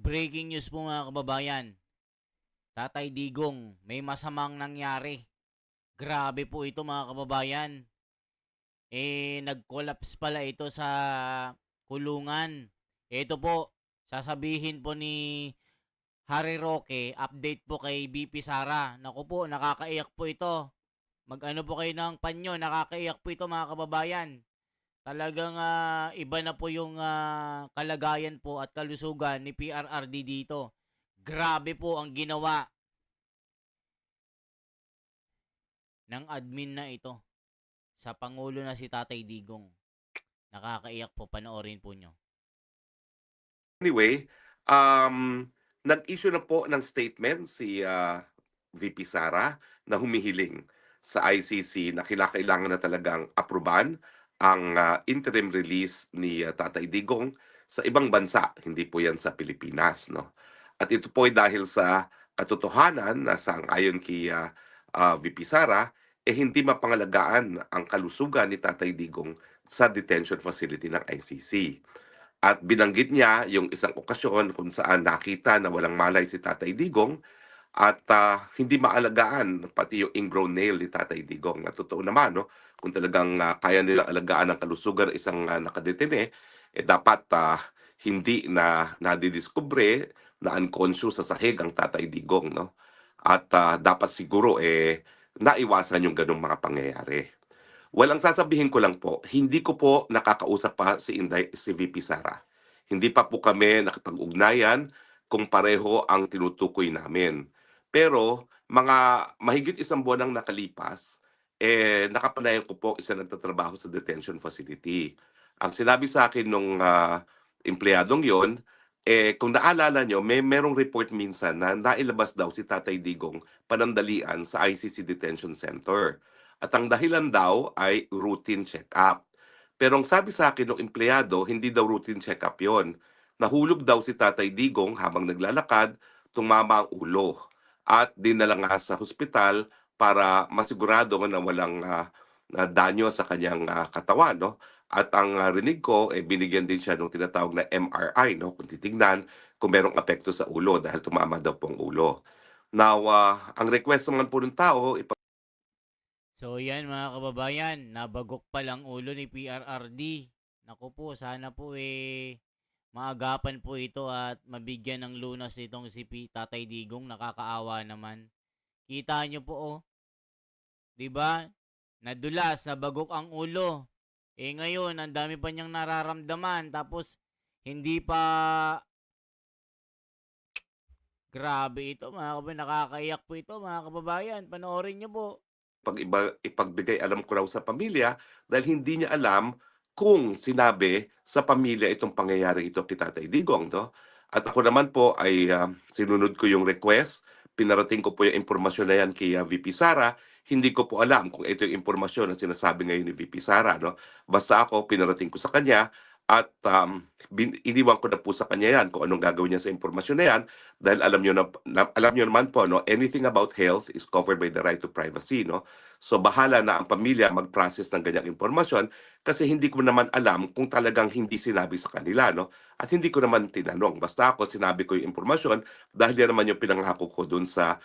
Breaking news po mga kababayan. Tatay Digong, may masamang nangyari. Grabe po ito mga kababayan. Nag-collapse pala ito sa kulungan. Ito po, sasabihin po ni Harry Roque, update po kay BP Sara. Naku po, nakakaiyak po ito. Mag-ano po kayo ng panyo, nakakaiyak po ito mga kababayan. Talagang iba na po yung kalagayan po at kalusugan ni PRRD dito. Grabe po ang ginawa ng admin na ito sa Pangulo na si Tatay Digong. Nakakaiyak po, panoorin po nyo. Anyway, um, nag-issue na po ng statement si VP Sara na humihiling sa ICC na kailangan na talagang apruban ang interim release ni Tatay Digong sa ibang bansa, hindi po yan sa Pilipinas. No? At ito po ay dahil sa katotohanan na sang-ayon kay VP Sara, hindi mapangalagaan ang kalusugan ni Tatay Digong sa detention facility ng ICC. At binanggit niya yung isang okasyon kung saan nakita na walang malay si Tatay Digong at hindi maalagaan pati yung ingrown nail ni Tatay Digong. Na totoo naman, no? Kung talagang kaya nilang alagaan ang kalusugan ng isang nakadetene, dapat hindi na nadidiskubre na unconscious sa sahig ang Tatay Digong. No? At dapat siguro naiwasan yung ganong mga pangyayari. Walang sasabihin ko lang po, hindi ko po nakakausap pa si VP Sara. Hindi pa po kami nakipag-ugnayan kung pareho ang tinutukoy namin. Pero mga mahigit isang buwan ang nakalipas, nakapanayan ko po isa nagtatrabaho sa detention facility. Ang sinabi sa akin nung empleyadong yon, kung naalala nyo, merong report minsan na nailabas daw si Tatay Digong panandalian sa ICC Detention Center. At ang dahilan daw ay routine check-up. Pero ang sabi sa akin ng empleyado, hindi daw routine check-up yon. Nahulog daw si Tatay Digong habang naglalakad, tumama ang ulo. At dinala nga sa hospital para masigurado na walang na danyo sa kanyang katawan. No? At ang rinig ko, binigyan din siya ng tinatawag na MRI, no? Kung titignan kung merong apekto sa ulo dahil tumama daw po ang ulo. Now, ang request naman po ng tao, So yan mga kababayan, nabagok pa lang ulo ni PRRD. Naku po, sana po maagapan po ito at mabigyan ng lunas itong si Tatay Digong. Nakakaawa naman. Kita nyo po oh, 'di ba? Nadulas, nabagok ang ulo. Ngayon, ang dami pa niyang nararamdaman tapos hindi pa grabe ito mga kababayan, nakakaiyak po ito mga kababayan. Panoorin niyo po. ipagbigay alam ko raw sa pamilya dahil hindi niya alam kung sinabi sa pamilya itong pangyayari ito kay Tatay Digong. No? At ako naman po ay sinunod ko yung request, pinarating ko po yung impormasyon na yan kay VP Sara. Hindi ko po alam kung ito yung impormasyon na sinasabi ngayon ni VP Sara. No? Basta ako, pinarating ko sa kanya at iniwan ko na po sa kanya yan kung anong gagawin niya sa impormasyon na yan dahil alam niyo naman po, no, anything about health is covered by the right to privacy. No? So bahala na ang pamilya mag-process ng ganyang impormasyon kasi hindi ko naman alam kung talagang hindi sinabi sa kanila. No? At hindi ko naman tinanong. Basta ako sinabi ko yung impormasyon dahil yan naman yung pinangako ko dun sa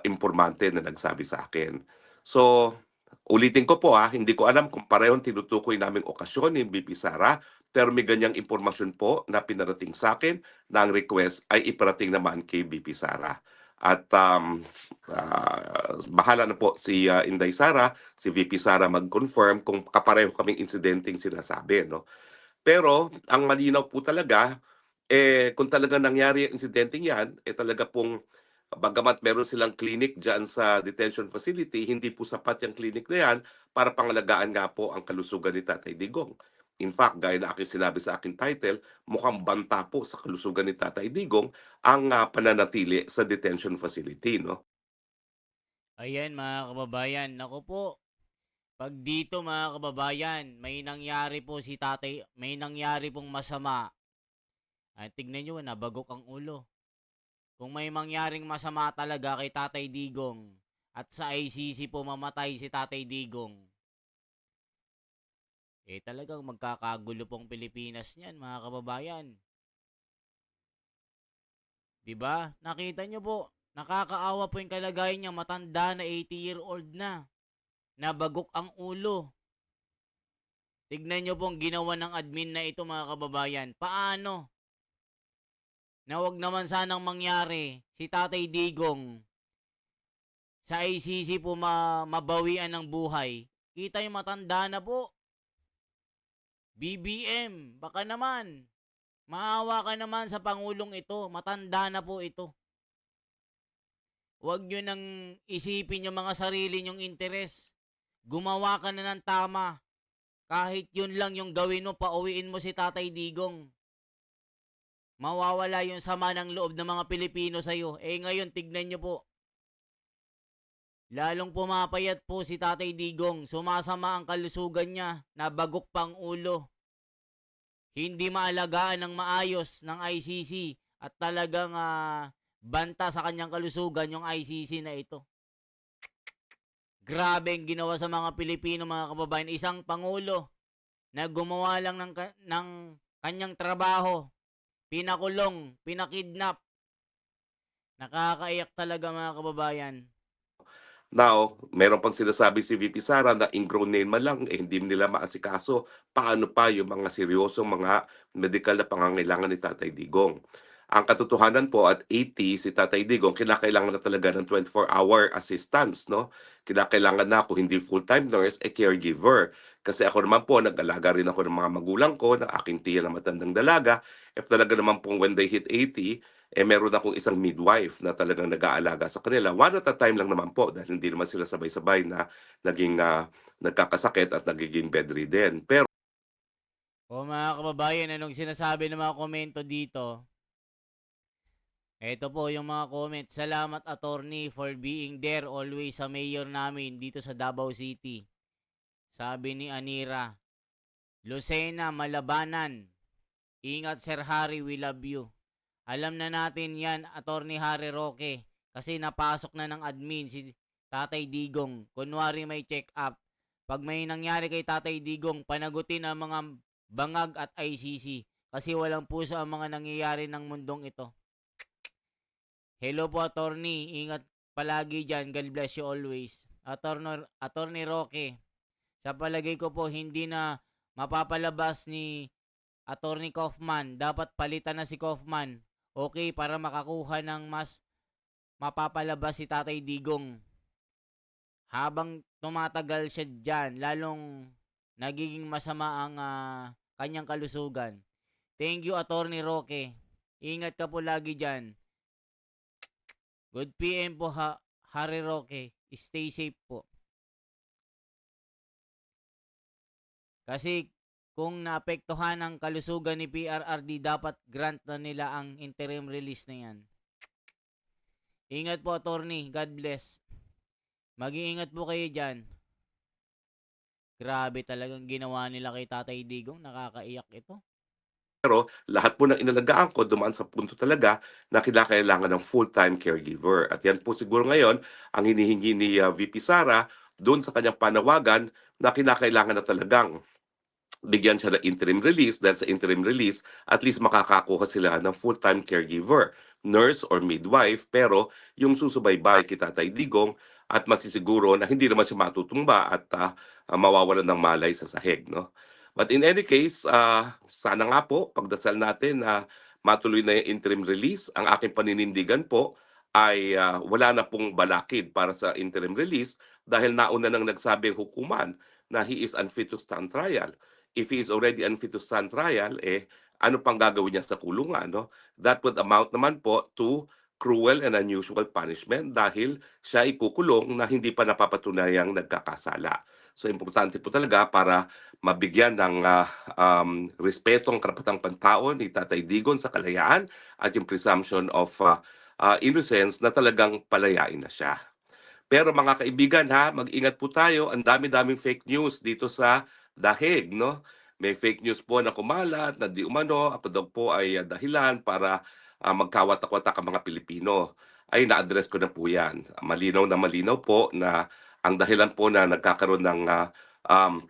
informante na nagsabi sa akin. So, ulitin ko po hindi ko alam kung parehong tinutukoy naming okasyon ni BP Sara, pero may ganyang impormasyon po na pinarating sa akin na ang request ay iparating naman kay BP Sara. At bahala na po si Inday Sara, si VP Sara mag-confirm kung kapareho kaming insidenteng sinasabi. No? Pero ang malinaw po talaga, kung talaga nangyari ang insidenteng yan, talaga pong bagamat meron silang clinic dyan sa detention facility, hindi po sapat yung clinic na yan para pangalagaan nga po ang kalusugan ni Tatay Digong. In fact, gaya na aking sinabi sa aking title, mukhang banta po sa kalusugan ni Tatay Digong ang pananatili sa detention facility. No? Ayan mga kababayan, naku po. Pag dito mga kababayan, may nangyari po si tatay, may nangyari pong masama. Tignan nyo, nabagok ang ulo. Kung may mangyaring masama talaga kay Tatay Digong at sa ICC po mamatay si Tatay Digong, talagang magkakagulo pong Pilipinas niyan mga kababayan. 'Di ba? Nakita niyo po, nakakaawa po yung kalagayan niya, matanda na 80-year-old na, nabagok ang ulo. Tignan niyo pong ginawa ng admin na ito mga kababayan. Paano? Na wag naman sanang mangyari si Tatay Digong sa ICC po mabawian ng buhay. Kita yung matanda na po. BBM, baka naman. Maawa ka naman sa Pangulong ito. Matanda na po ito. Huwag nyo nang isipin yung mga sarili nyong interes. Gumawa ka na ng tama. Kahit yun lang yung gawin mo, pauwiin mo si Tatay Digong. Mawawala yung sama ng loob ng mga Pilipino sa'yo. Eh ngayon, tignan nyo po. Lalong pumapayat po si Tatay Digong. Sumasama ang kalusugan niya. Nabagok pang ulo. Hindi maalagaan ng maayos ng ICC. At talagang banta sa kanyang kalusugan yung ICC na ito. Grabe ang ginawa sa mga Pilipino mga kababayan. Isang pangulo na gumawa lang ng kanyang trabaho. Pinakulong, pinakidnap. Nakakaiyak talaga mga kababayan. Now, meron pang sinasabi si VP Sara na ingrown name man lang, hindi nila maasikaso. Paano pa yung mga seryosong mga medical na pangangailangan ni Tatay Digong? Ang katotohanan po at 80 si Tatay Digong, kinakailangan na talaga ng 24-hour assistance, no? Kinakailangan na ako hindi full-time nurse, caregiver. Kasi ako naman po, nag-alaga rin ako ng mga magulang ko, ng aking tiya na matandang dalaga. If talaga naman pong when they hit 80, meron akong isang midwife na talagang nag-aalaga sa kanila. One at a time lang naman po dahil hindi naman sila sabay-sabay na naging nagkakasakit at nagiging bedridden. Pero O mga kababayan, anong sinasabi ng mga komento dito? Ito po yung mga comment. Salamat attorney for being there always sa mayor namin dito sa Davao City. Sabi ni Anira. Lucena Malabanan. Ingat Sir Harry, we love you. Alam na natin yan, attorney Harry Roque. Kasi napasok na ng admin si Tatay Digong. Kunwari may check up. Pag may nangyari kay Tatay Digong, panagutin ang mga bangag at ICC. Kasi walang puso ang mga nangyayari ng mundong ito. Hello po, attorney. Ingat palagi dyan. God bless you always. Attorney Roque, sa palagay ko po, hindi na mapapalabas ni Attorney Kaufman. Dapat palitan na si Kaufman. Okay, para makakuha ng mas mapapalabas si Tatay Digong. Habang tumatagal siya dyan, lalong nagiging masama ang kanyang kalusugan. Thank you, Attorney Roque. Ingat ka po lagi dyan. Good PM po, Harry Roque. Stay safe po. Kasi kung naapektuhan ang kalusugan ni PRRD, dapat grant na nila ang interim release na yan. Ingat po, attorney. God bless. Mag-iingat po kayo dyan. Grabe talagang ginawa nila kay Tatay Digong. Nakakaiyak ito. lahat po ng inalagaan ko dumaan sa punto talaga na kinakailangan ng full-time caregiver. At yan po siguro ngayon ang hinihingi ni VP Sara doon sa kanyang panawagan na kinakailangan na talagang bigyan siya ng interim release dahil sa interim release, at least makakakuha sila ng full-time caregiver, nurse or midwife, pero yung susubaybay kay Tatay Digong at masisiguro na hindi naman siya matutumba at mawawalan ng malay sa sahig. No? But in any case, sana nga po, pagdasal natin na matuloy na yung interim release. Ang aking paninindigan po ay wala na pong balakid para sa interim release dahil nauna nang nagsabing hukuman na he is unfit to stand trial. If he is already unfit to stand trial, ano pang gagawin niya sa kulungan? No? That would amount naman po to cruel and unusual punishment dahil siya ikukulong na hindi pa napapatunayang nagkakasala. So importante po talaga para mabigyan ng respeto ang karapatang pantao ni Tatay Digong sa kalayaan at yung presumption of innocence na talagang palayain na siya. Pero mga kaibigan ha, mag-ingat po tayo. Ang dami-daming fake news dito sa Dahig, no? May fake news po na kumalat na di umano, ako daw po ay dahilan para magkawatak-watak ang mga Pilipino. Ay na-address ko na po yan. Malinaw na malinaw po na ang dahilan po na nagkakaroon ng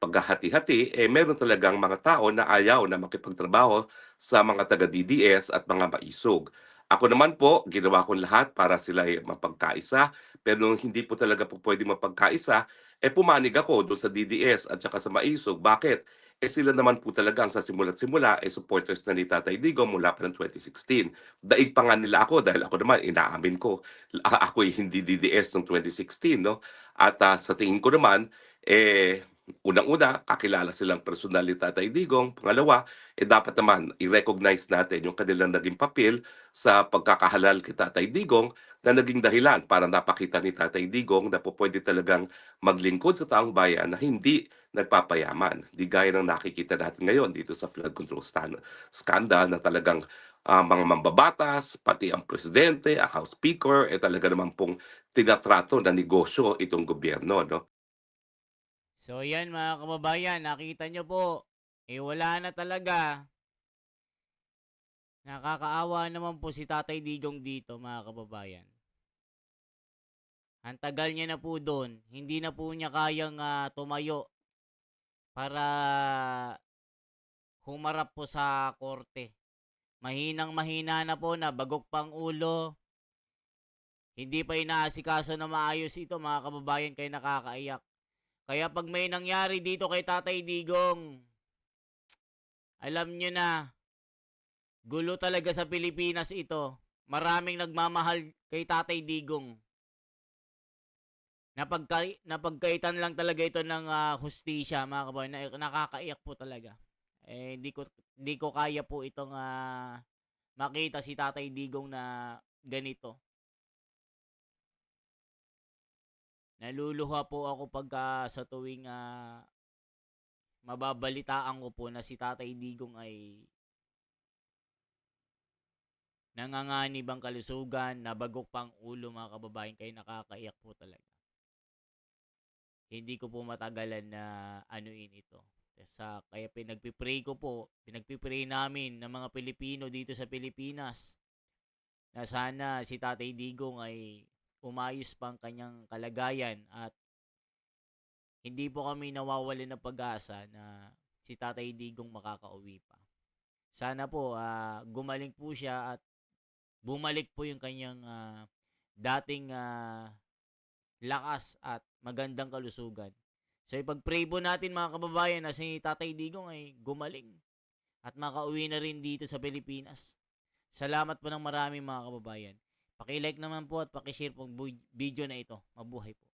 paghahati-hati, meron talagang mga tao na ayaw na makipagtrabaho sa mga taga-DDS at mga maisog. Ako naman po, ginawa kong lahat para sila ay mapagkaisa, pero nung hindi po talaga po puwedeng mapagkaisa, pumanig ako do'n sa DDS at saka sa Maisog. Bakit? Sila naman po talaga ang sa simula't simula, supporters na ni Tatay Digong mula pa ng 2016. Daig pa nga nila ako dahil ako naman inaamin ko, ako'y hindi DDS noong 2016 'no. At, sa tingin ko naman, unang-una kakilala silang personal ni Tatay Digong. Pangalawa, dapat naman i-recognize natin yung kanilang naging papel sa pagkakahalal kay Tatay Digong na naging dahilan para napakita ni Tatay Digong na pupuwede talagang maglingkod sa taong bayan na hindi nagpapayaman. Di gaya ng nakikita natin ngayon dito sa flood control scandal na talagang, mga mambabatas, pati ang presidente, ang House Speaker, talaga naman pong tinatrato na negosyo itong gobyerno 'no. So yan mga kababayan, nakita nyo po, wala na talaga. Nakakaawa naman po si Tatay Digong dito mga kababayan. Ang tagal niya na po doon, hindi na po niya kayang tumayo para humarap po sa korte. Mahinang mahina na po, na bagok pang ulo, hindi pa inaasikaso na maayos ito mga kababayan, kaya nakakaiyak. Kaya pag may nangyari dito kay Tatay Digong, alam nyo na, gulo talaga sa Pilipinas ito. Maraming nagmamahal kay Tatay Digong. Napagkaitan lang talaga ito ng hustisya mga kababayan. Nakakaiyak po talaga. Hindi ko kaya po itong makita si Tatay Digong na ganito. Naluluha po ako pagka sa tuwing mababalitaan ko po na si Tatay Digong ay nanganganib ang kalusugan, nabagok pang ulo mga kababayan, kaya nakakaiyak po talaga. Hindi ko po matagalan na anuin ito. Kaya pinagpipray namin ng mga Pilipino dito sa Pilipinas na sana si Tatay Digong ay umayos pa ang kanyang kalagayan at hindi po kami nawawalan ng pag-asa na si Tatay Digong makakauwi pa. Sana po gumaling po siya at bumalik po yung kanyang dating lakas at magandang kalusugan. So ipag-pray po natin mga kababayan na si Tatay Digong ay gumaling at makauwi na rin dito sa Pilipinas. Salamat po ng marami mga kababayan. Paki-like naman po at paki-share po ang video na ito. Mabuhay po.